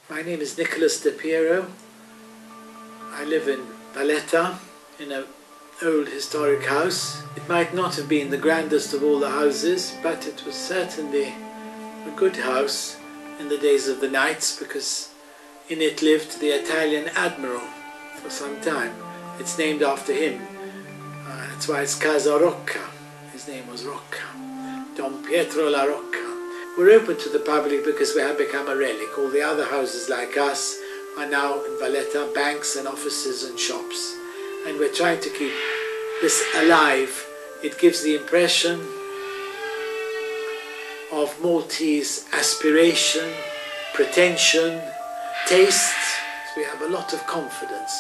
My name is Nikolas de Piero. I live in Valletta in an old historic house. It might not have been the grandest of all the houses, but it was certainly a good house in the days of the knights, because in it lived the Italian admiral for some time. It's named after him. That's why it's Casa Rocca. His name was Rocca. Don Pietro la Rocca. We're open to the public because we have become a relic. All the other houses like us are now in Valletta banks and offices and shops. And we're trying to keep this alive. It gives the impression of Maltese aspiration, pretension, taste. We have a lot of confidence.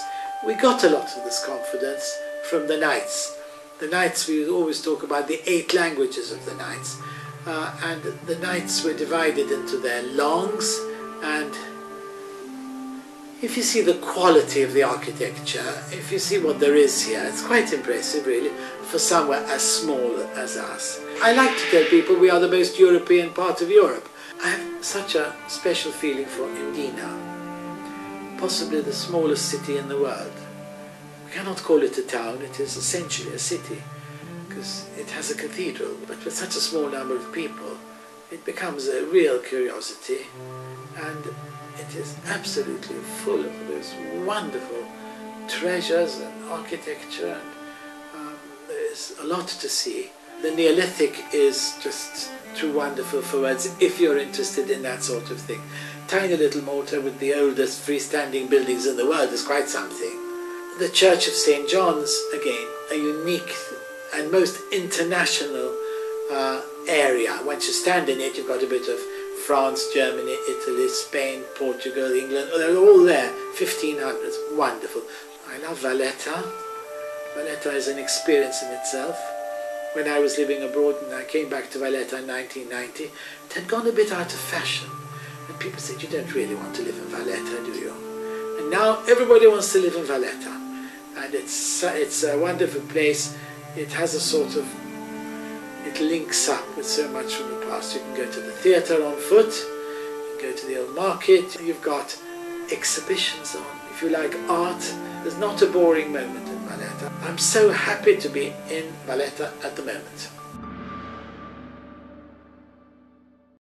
We got a lot of this confidence from the knights. The knights, we always talk about the 8 languages of the knights. And the knights were divided into their longs, and if you see the quality of the architecture, if you see what there is here, it's quite impressive really for somewhere as small as us. I like to tell people we are the most European part of Europe. I have such a special feeling for Indina, possibly the smallest city in the world. We cannot call it a town, it is essentially a city, because it has a cathedral, but with such a small number of people, it becomes a real curiosity, and it is absolutely full of those wonderful treasures and architecture, and there's a lot to see. The Neolithic is just too wonderful for words if you're interested in that sort of thing. Tiny little Malta with the oldest freestanding buildings in the world is quite something. The Church of St. John's, again, a unique and most international area. Once you stand in it, you've got a bit of France, Germany, Italy, Spain, Portugal, England. They're all there, 1500s, wonderful. I love Valletta. Valletta is an experience in itself. When I was living abroad and I came back to Valletta in 1990, it had gone a bit out of fashion. And people said, you don't really want to live in Valletta, do you? And now everybody wants to live in Valletta. And it's a wonderful place. It has a sort of, it links up with so much from the past. You can go to the theatre on foot, you can go to the old market, you've got exhibitions on. If you like art, there's not a boring moment in Valletta. I'm so happy to be in Valletta at the moment.